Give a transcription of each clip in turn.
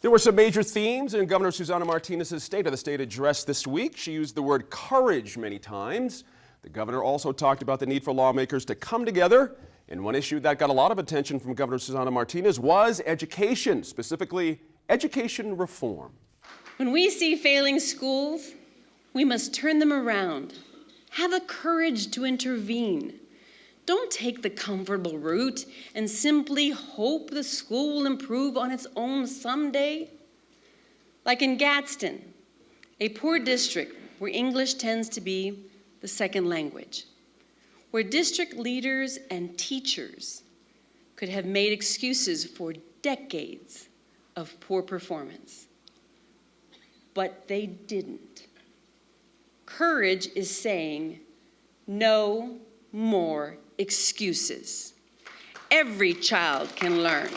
There were some major themes in Governor Susana Martinez's State of the State address this week. She used the word courage many times. The governor also talked about the need for lawmakers to come together. And one issue that got a lot of attention from Governor Susana Martinez was education, specifically education reform. When we see failing schools, we must turn them around. Have the courage to intervene. Don't take the comfortable route and simply hope the school will improve on its own someday. Like in Gadsden, a poor district where English tends to be the second language, where district leaders and teachers could have made excuses for decades of poor performance. But they didn't. Courage is saying no more excuses. Every child can learn.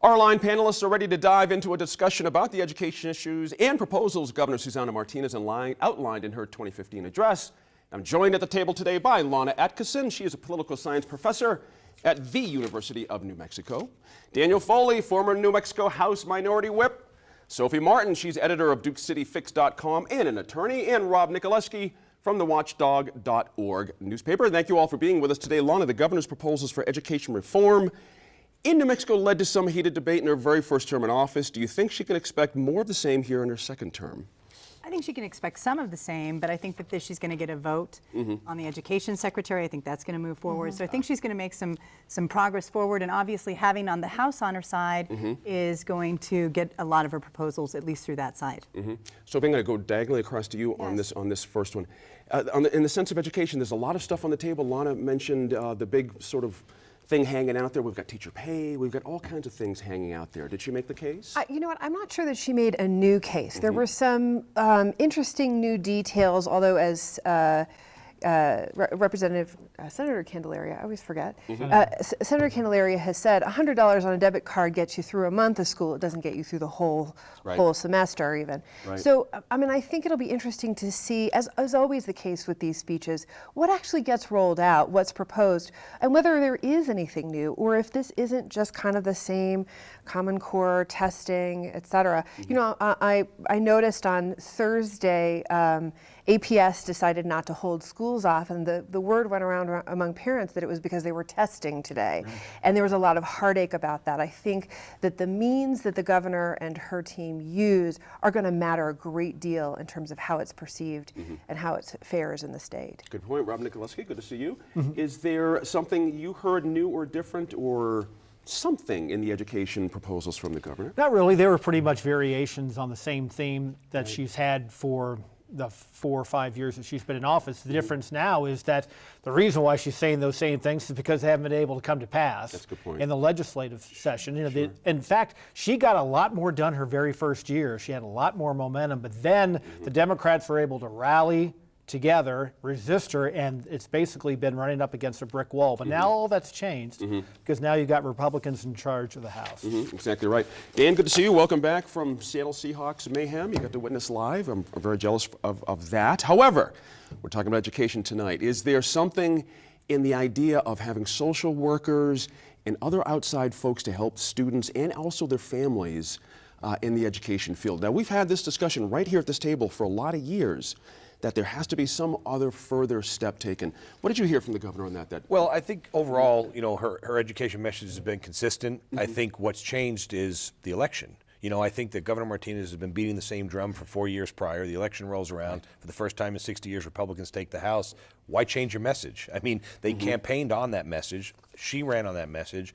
Our line panelists are ready to dive into a discussion about the education issues and proposals Governor Susana Martinez outlined in her 2015 address. I'm joined at the table today by Lana Atkinson. She is a political science professor at the University of New Mexico. Daniel Foley, former New Mexico House Minority Whip. Sophie Martin, she's editor of DukeCityFix.com and an attorney. And Rob Nikolewski from the Watchdog.org newspaper. Thank you all for being with us today. Lana, the governor's proposals for education reform in New Mexico led to some heated debate in her very first term in office. Do you think she can expect more of the same here in her second term? I think she can expect some of the same, but I think that she's going to get a vote on the education secretary. I think that's going to move forward. So I think she's going to make some progress forward, and obviously having on the House on her side is going to get a lot of her proposals, at least through that side. So I'm going to go diagonally across to you on this first one. In the sense of education, there's a lot of stuff on the table. Lana mentioned the big sort of thing hanging out there. We've got teacher pay. We've got all kinds of things hanging out there. Did she make the case? You know what? I'm not sure that she made a new case. There were some interesting new details, although as Representative Senator Candelaria, I always forget. Senator Candelaria has said $100 on a debit card gets you through a month of school. It doesn't get you through the whole semester even. So, I mean, I think it'll be interesting to see, as always the case with these speeches, what actually gets rolled out, what's proposed, and whether there is anything new, or if this isn't just kind of the same Common Core testing, et cetera. You know, I noticed on Thursday, APS decided not to hold schools off, and the word went around among parents that it was because they were testing today. And there was a lot of heartache about that. I think that the means that the governor and her team use are going to matter a great deal in terms of how it's perceived and how it fares in the state. Good point. Rob Nikolewski, good to see you. Is there something you heard new or different or something in the education proposals from the governor? Not really. They were pretty much variations on the same theme that she's had for the 4 or 5 years that she's been in office. The difference now is that the reason why she's saying those same things is because they haven't been able to come to pass. That's a good point. In the legislative session. You know, in fact, she got a lot more done her very first year. She had a lot more momentum, but then the Democrats were able to rally together, resist her, and it's basically been running up against a brick wall. But now all that's changed because now you've got Republicans in charge of the House. Exactly right. Dan, good to see you. Welcome back from Seattle Seahawks mayhem. You got to witness live. I'm very jealous of that. However, we're talking about education tonight. Is there something in the idea of having social workers and other outside folks to help students and also their families in the education field? Now, we've had this discussion right here at this table for a lot of years, that there has to be some other further step taken. What did you hear from the governor on that? Well, I think overall, you know, her education message has been consistent. I think what's changed is the election. You know, I think that Governor Martinez has been beating the same drum for 4 years prior. The election rolls around. For the first time in 60 years, Republicans take the House. Why change your message? I mean, they campaigned on that message. She ran on that message.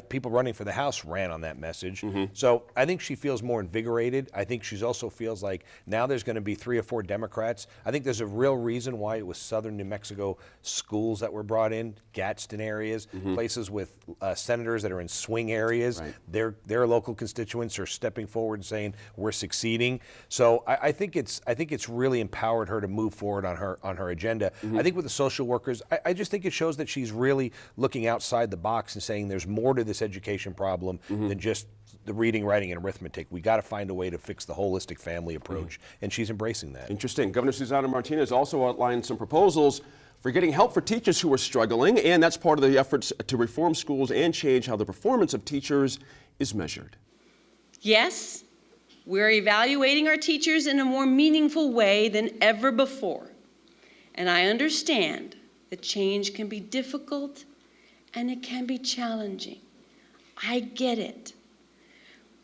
People running for the House ran on that message. So I think she feels more invigorated. I think she also feels like now there's going to be 3 or 4 Democrats. I think there's a real reason why it was southern New Mexico schools that were brought in, Gadsden areas, places with senators that are in swing areas. Their local constituents are stepping forward and saying we're succeeding. So I think it's really empowered her to move forward on her agenda. I think with the social workers, I just think it shows that she's really looking outside the box and saying there's more to this education problem than just the reading, writing, and arithmetic. We got to find a way to fix the holistic family approach, and she's embracing that. Interesting. Governor Susana Martinez also outlined some proposals for getting help for teachers who are struggling, and that's part of the efforts to reform schools and change how the performance of teachers is measured. Yes, we're evaluating our teachers in a more meaningful way than ever before. And I understand that change can be difficult and it can be challenging. I get it.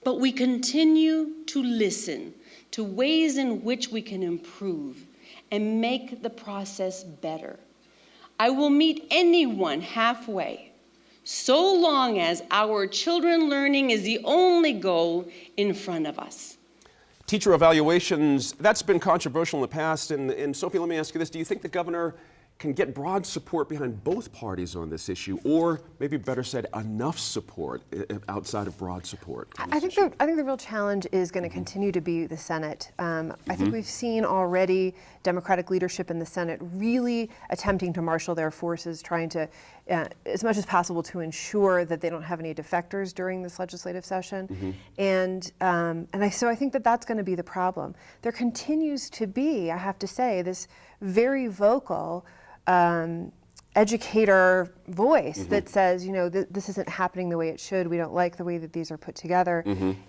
But we continue to listen to ways in which we can improve and make the process better. I will meet anyone halfway, so long as our children learning is the only goal in front of us. Teacher evaluations, that's been controversial in the past. And Sophie, let me ask you this. Do you think the governor can get broad support behind both parties on this issue, or maybe better said, enough support outside of broad support? I think the real challenge is going to continue to be the Senate. I think we've seen already Democratic leadership in the Senate really attempting to marshal their forces, trying to, as much as possible, to ensure that they don't have any defectors during this legislative session. So I think that that's going to be the problem. There continues to be, I have to say, this very vocal educator voice that says, you know, this isn't happening the way it should. We don't like the way that these are put together.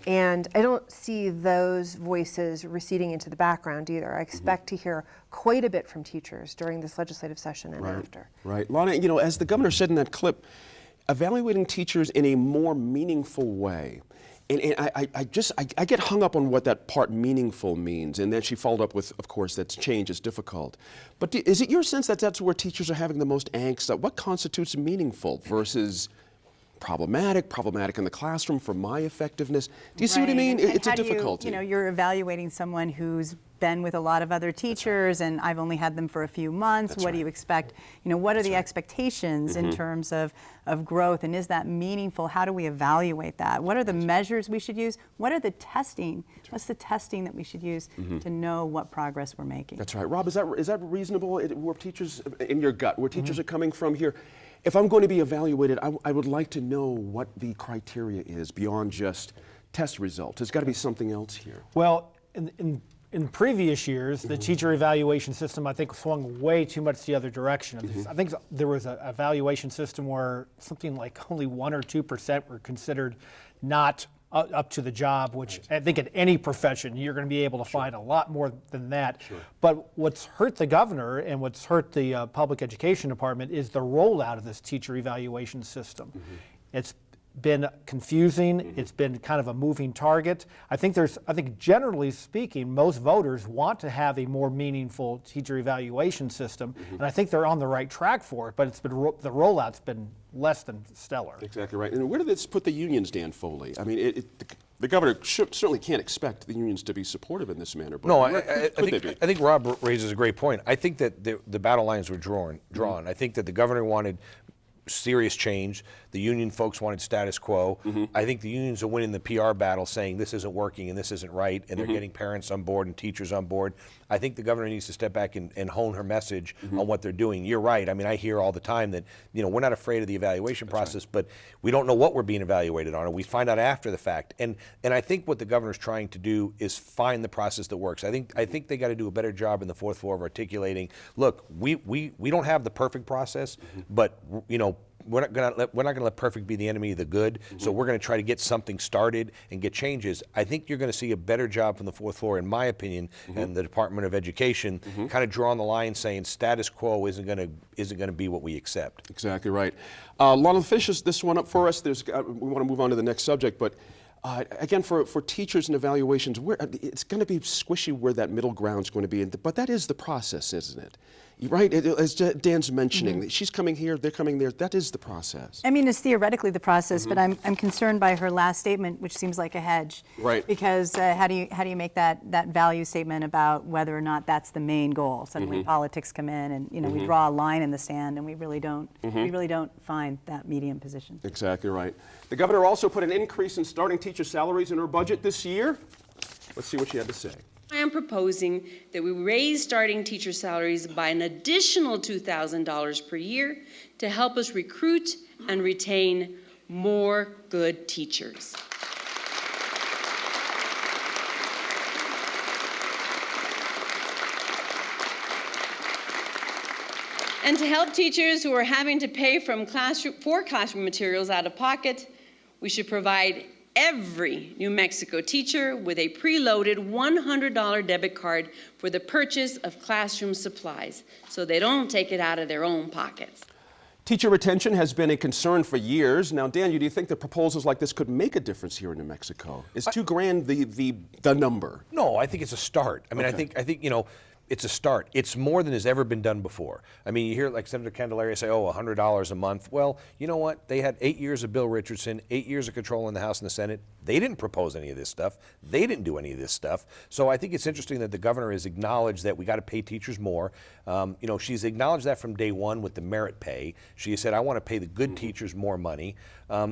And I don't see those voices receding into the background either. I expect to hear quite a bit from teachers during this legislative session and after. Right. Lana, you know, as the governor said in that clip, evaluating teachers in a more meaningful way. And I get hung up on what that part meaningful means, and then she followed up with, of course, that change is difficult. But is it your sense that that's where teachers are having the most angst? What constitutes meaningful versus problematic in the classroom for my effectiveness? Do you see what I mean? And It's a how do difficulty. You know, you're evaluating someone who's been with a lot of other teachers, and I've only had them for a few months. What do you expect? You know, what are the expectations in terms of growth, and is that meaningful? How do we evaluate that? What are the measures we should use? What are the testing? What's the testing that we should use to know what progress we're making? That's right. Rob, is that reasonable? Where teachers, in your gut, where teachers are coming from here? If I'm going to be evaluated, I would like to know what the criteria is beyond just test results. There's got to be something else here. Well, in previous years, the teacher evaluation system, I think, swung way too much the other direction. I think there was an evaluation system where something like only 1 or 2% were considered not up to the job, which I think in any profession you're going to be able to find a lot more than that. But what's hurt the governor and what's hurt the public education department is the rollout of this teacher evaluation system. It's been confusing. It's been kind of a moving target. I think generally speaking, most voters want to have a more meaningful teacher evaluation system, and I think they're on the right track for it. But the rollout's been less than stellar. Exactly right. And where did this put the unions, Dan Foley? I mean, the governor certainly can't expect the unions to be supportive in this manner. But No, where I could they be? think Rob raises a great point. I think that the battle lines were drawn. I think that the governor wanted serious change. The union folks wanted status quo. I think the unions are winning the PR battle saying this isn't working and this isn't right, and they're getting parents on board and teachers on board. I think the governor needs to step back and hone her message on what they're doing. You're right. I mean, I hear all the time that, you know, we're not afraid of the evaluation process, but we don't know what we're being evaluated on, or we find out after the fact. And I think what the governor's trying to do is find the process that works. I think they got to do a better job in the fourth floor of articulating, look, we don't have the perfect process, but, you know, we're not going to let perfect be the enemy of the good. So we're going to try to get something started and get changes. I think you're going to see a better job from the fourth floor, in my opinion, and the Department of Education kind of drawing the line, saying status quo isn't going to be what we accept. Exactly right. Lana, finish this one up for us. We want to move on to the next subject, but again, for teachers and evaluations, it's going to be squishy where that middle ground is going to be. But that is the process, isn't it? Right? As Dan's mentioning, she's coming here, they're coming there. That is the process. I mean, it's theoretically the process, but I'm concerned by her last statement, which seems like a hedge. Right. Because how do you make that value statement about whether or not that's the main goal? Suddenly politics come in, and we draw a line in the sand, and we really don't find that medium position. Exactly right. The governor also put an increase in starting teacher salaries in her budget this year. Let's see what she had to say. I am proposing that we raise starting teacher salaries by an additional $2,000 per year to help us recruit and retain more good teachers. And to help teachers who are having to pay for classroom materials out of pocket, we should provide every New Mexico teacher with a preloaded $100 debit card for the purchase of classroom supplies, so they don't take it out of their own pockets. Teacher retention has been a concern for years. Now, Daniel, do you think that proposals like this could make a difference here in New Mexico? Is $2,000 the number? No, I think it's a start. I mean, I think it's a start. It's more than has ever been done before. I mean, you hear like Senator Candelaria say, oh, $100 a month. Well, you know what? They had 8 years of Bill Richardson, 8 years of control in the House and the Senate. They didn't propose any of this stuff. They didn't do any of this stuff. So I think it's interesting that the governor has acknowledged that we got to pay teachers more. She's acknowledged that from day one with the merit pay. She said, I want to pay the good teachers more money.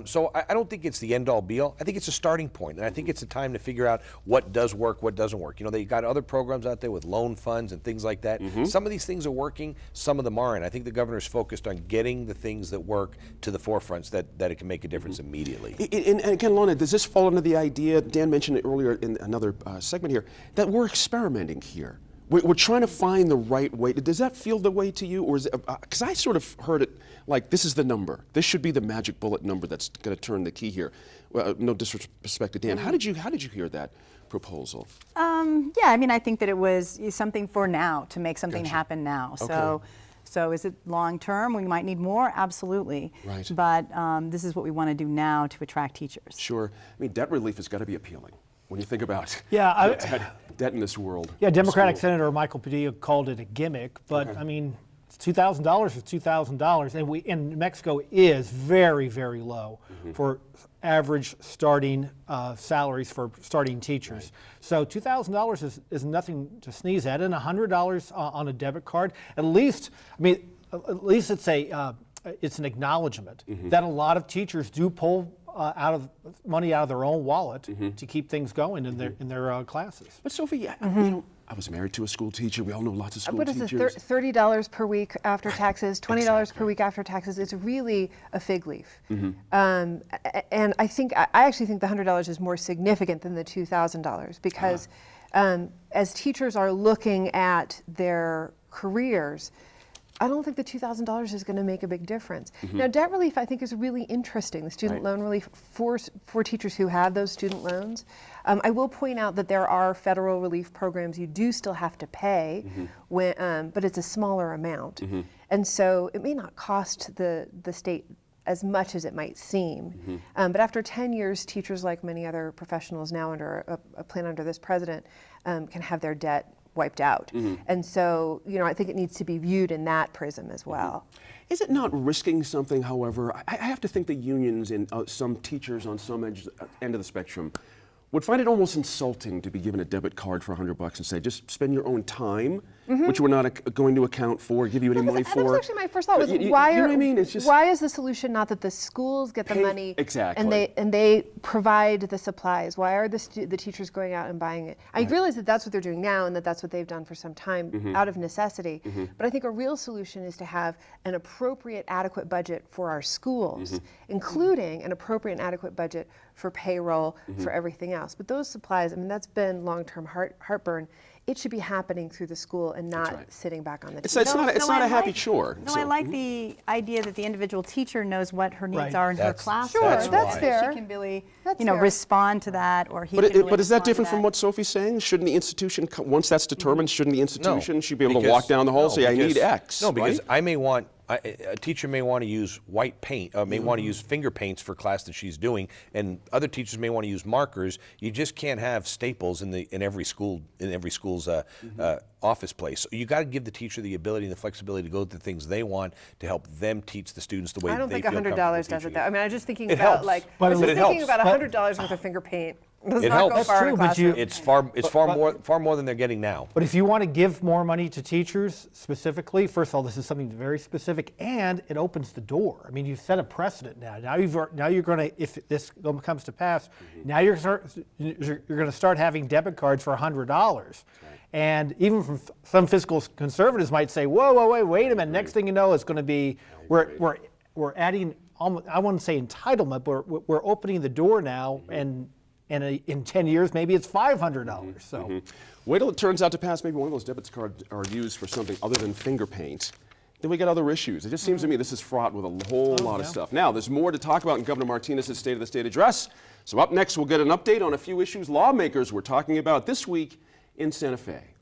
So I don't think it's the end all be all. I think it's a starting point. And I think it's a time to figure out what does work, what doesn't work. They got other programs out there with loan funds and things like that. Some of these things are working, some of them aren't. I think the governor's focused on getting the things that work to the forefront so that it can make a difference immediately. And again, Lorna, does this fall under the idea, Dan mentioned it earlier in another segment here, that we're experimenting here? We're trying to find the right way. Does that feel the way to you? Or is it, because I sort of heard it like this is the number. This should be the magic bullet number that's going to turn the key here. No disrespect to Dan. How did you hear that proposal? Yeah, I mean, I think that it was something for now, to make something happen now. So is it long term? We might need more, absolutely. Right. But this is what we want to do now to attract teachers. Sure. I mean, debt relief has got to be appealing when you think about debt in this world. Yeah, Democratic Senator Michael Padilla called it a gimmick, but I mean, $2,000 is $2,000, and in New Mexico is very, very low for average starting salaries for starting teachers. So $2,000 is nothing to sneeze at, and $100 on a debit card. At least it's an acknowledgement that a lot of teachers do pull money out of their own wallet to keep things going in their classes. But Sophie, I was married to a school teacher. We all know lots of school What is teachers. it, $30 per week after taxes, $20 per week after taxes? It's really a fig leaf. And I actually think the $100 is more significant than the $2,000 because as teachers are looking at their careers, I don't think the $2,000 is going to make a big difference. Now, debt relief, I think, is really interesting. The student loan relief for teachers who have those student loans. I will point out that there are federal relief programs you do still have to pay, but it's a smaller amount. And so it may not cost the state as much as it might seem. But after 10 years, teachers, like many other professionals now under a plan under this president, can have their debt wiped out. And so, I think it needs to be viewed in that prism as well. Is it not risking something, however? I have to think the unions and some teachers on some end of the spectrum would find it almost insulting to be given a debit card for $100 and say, just spend your own time, which we're not going to account for, give you any money for. That was actually my first thought. Why is the solution not that the schools get the money and they provide the supplies? Why are the teachers going out and buying it? I realize that that's what they're doing now and that that's what they've done for some time out of necessity. But I think a real solution is to have an appropriate, adequate budget for our schools, including an appropriate and adequate budget for payroll, for everything else. But those supplies, I mean, that's been long-term heartburn. It should be happening through the school and not sitting back on the teacher. It's not a happy chore. No, I like the idea that the individual teacher knows what her needs are in her class. Sure, that's fair. She can really, respond to that, or he can really But is that respond to different from what Sophie's saying? Shouldn't the institution, once that's determined, shouldn't the institution should be able to walk down the hall and say, I need X? No, because a teacher may want to use white paint, may want to use finger paints for class that she's doing, and other teachers may want to use markers. You just can't have staples in every school's office place. So you got to give the teacher the ability and the flexibility to go to the things they want to help them teach the students the way they feel comfortable teaching. I don't think $100 does it. I mean, I was just thinking it about helps. about $100 worth of finger paint. It helps. That's true, but it's far more than they're getting now. But if you want to give more money to teachers specifically, first of all, this is something very specific, and it opens the door. I mean, you've set a precedent now. Now you're going to, if this comes to pass, now you're going to start having debit cards for $100. And even from some fiscal conservatives might say, wait a minute. Next thing you know, it's going to be we're adding. I wouldn't say entitlement, but we're opening the door now and in 10 years, maybe it's $500. So, wait till it turns out to pass. Maybe one of those debit cards are used for something other than finger paint. then we get other issues. It just seems to me this is fraught with a whole lot of stuff. Now, there's more to talk about in Governor Martinez's State of the State address. So up next, we'll get an update on a few issues lawmakers were talking about this week in Santa Fe.